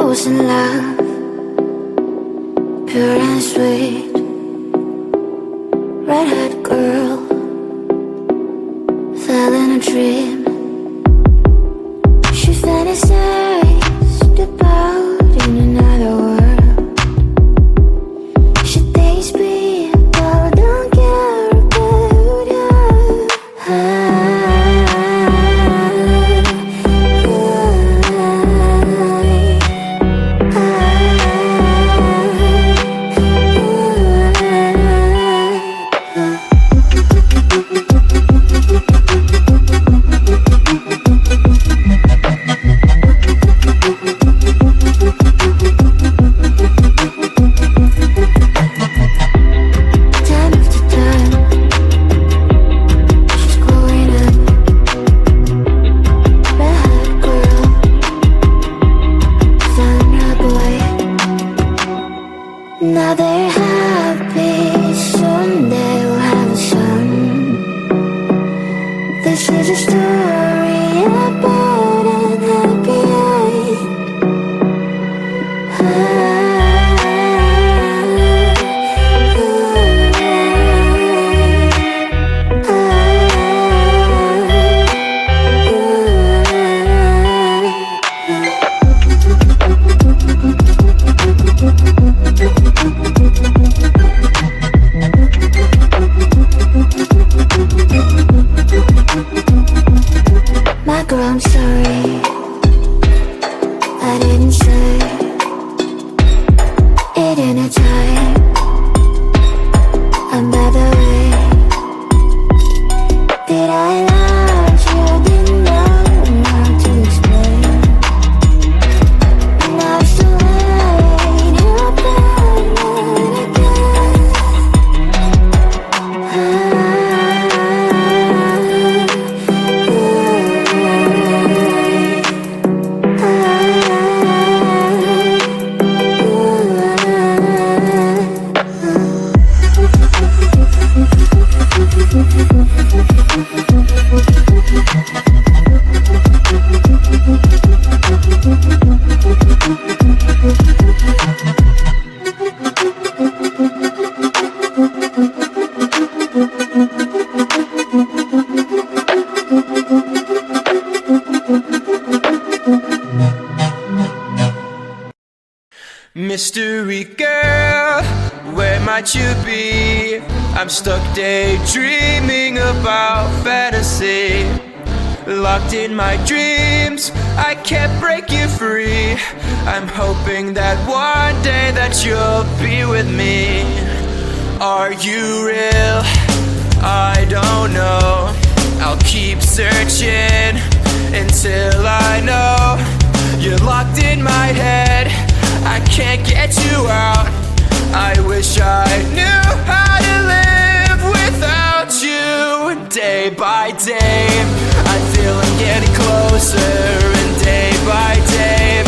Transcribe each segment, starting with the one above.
was in love, pure and sweet, red-haired girl, fell in a dream. She fantasized about in another world. She thinks people don't care about her. Now they're happy, soon they will have a son. This is a story about an happy Girl, I'm sorry, I didn't say it in a time. And by the way, did I lie? You didn't know how to explain. Now it's too late, you're back again. Mystery girl, where might you be? I'm stuck daydreaming about fantasy. Locked in my dreams, I can't break you free. I'm hoping that one day that you'll be with me. Are you real? I don't know. I'll keep searching until I know. You're locked in my head, I can't get you out. I wish I knew how to live without you. Day by day, I feel I'm getting closer, and day by day,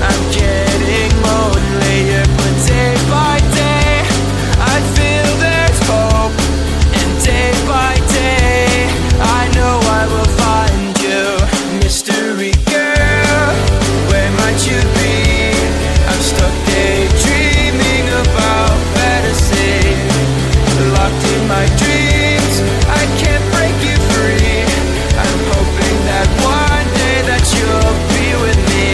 I'm getting lonelier. But day by day, I feel there's hope, and day by day, I know I will find you. Mystery girl, where might you be? I'm stuck daydreaming about fantasy. Locked in my dreams, I can't break you free. I'm hoping that one day that you'll be with me.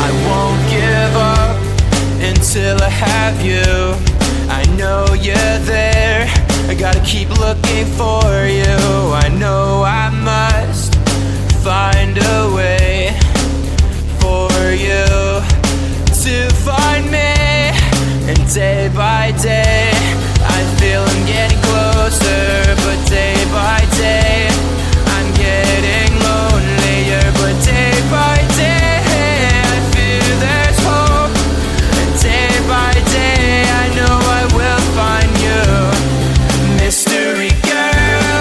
I won't give up until I have you. I know you're there, I gotta keep looking for you. I know I must find a way for you to find me. And day by day, I feel I'm getting closer. But day by day, I'm getting lonelier. But day by day, I feel there's hope. And day by day, I know I will find you. Mystery girl,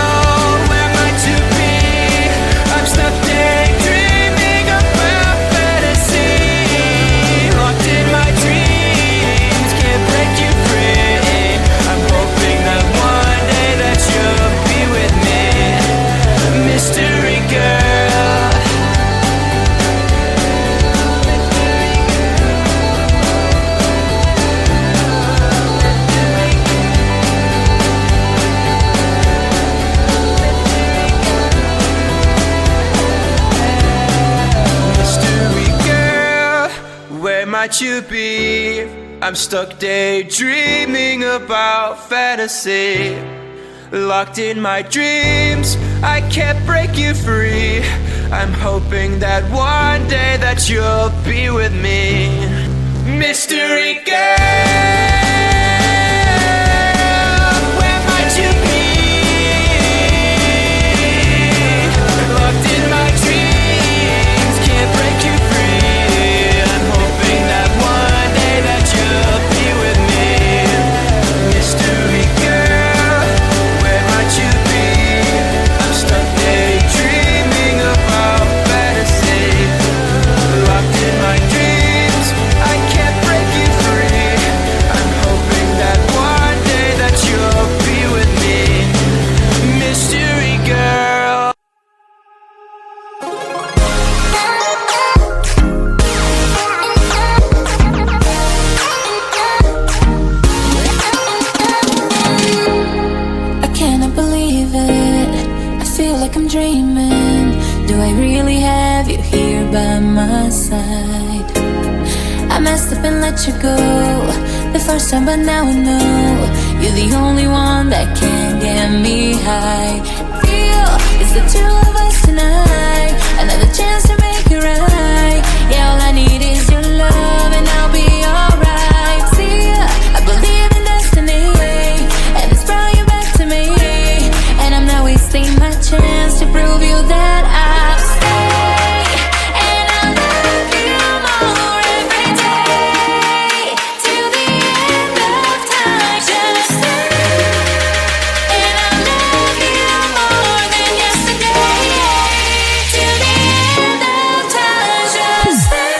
might you be? I'm stuck daydreaming about fantasy. Locked in my dreams, I can't break you free. I'm hoping that one day that you'll be with me. Mystery girl, where might you be? Locked in my dreams, can't break you free. I'm hoping that one day that you'll be with me. Mystery girl, where might you be? I'm stuck daydreaming about fantasy. Locked in my dreams, I can't break you free. I'm hoping that one day that you'll be with me. Mystery girl. I cannot believe it. I feel like I'm dreaming. Do I really have you here by my side? I messed up and let you go the first time, but now I know you're the only one that can get me high. Feel it's the two of us tonight. Another chance to make it right. Yeah, all I need is your love and I'll be alright. See, I believe in destiny, and it's brought you back to me. And I'm not wasting my chance to prove you that I'll stay. And I'll love you more every day, till the end of time. Just stay. And I'll love you more than yesterday, till the end of time. Just stay.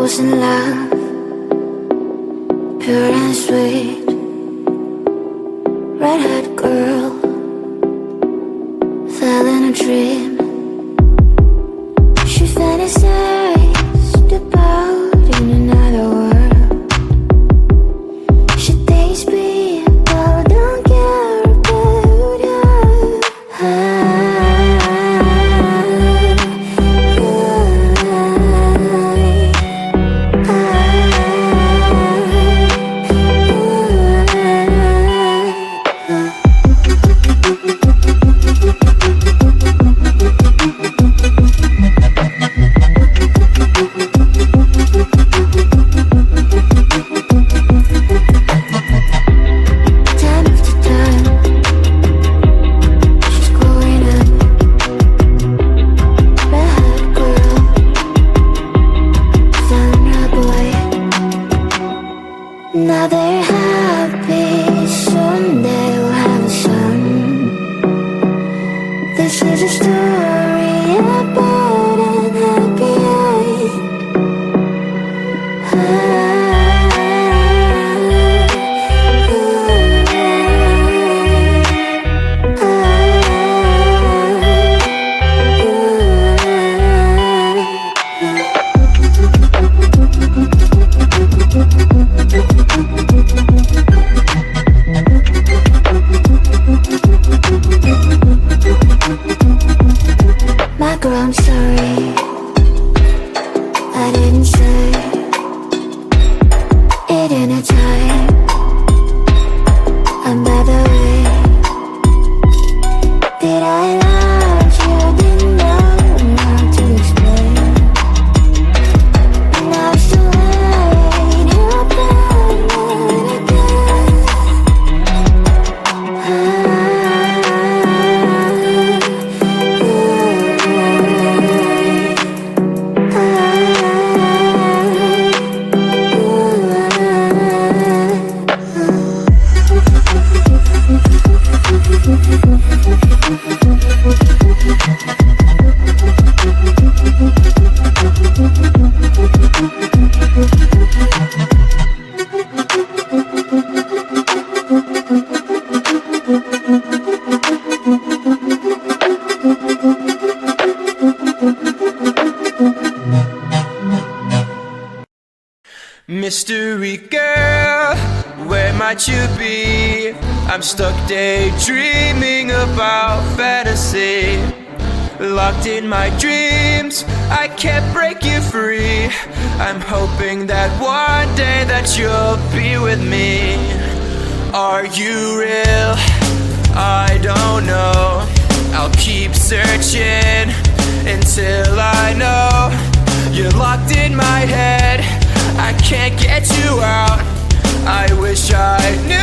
was in love, pure and sweet, red-haired girl, fell in a dream. She fantasized about in another world. She thinks people don't care about her. Now they're happy, soon they'll have a son. This is a story about an happy My girl, I'm sorry, I didn't say it in a time. And by the way, did I love you? Didn't know how to explain. Now it's too late, you're back again. Mystery girl, where might you be? I'm stuck daydreaming about fantasy. Locked in my dreams, I can't break you free. I'm hoping that one day that you'll be with me. Are you real? I don't know. I'll keep searching until I know. You're locked in my head, I can't get you out. I wish I knew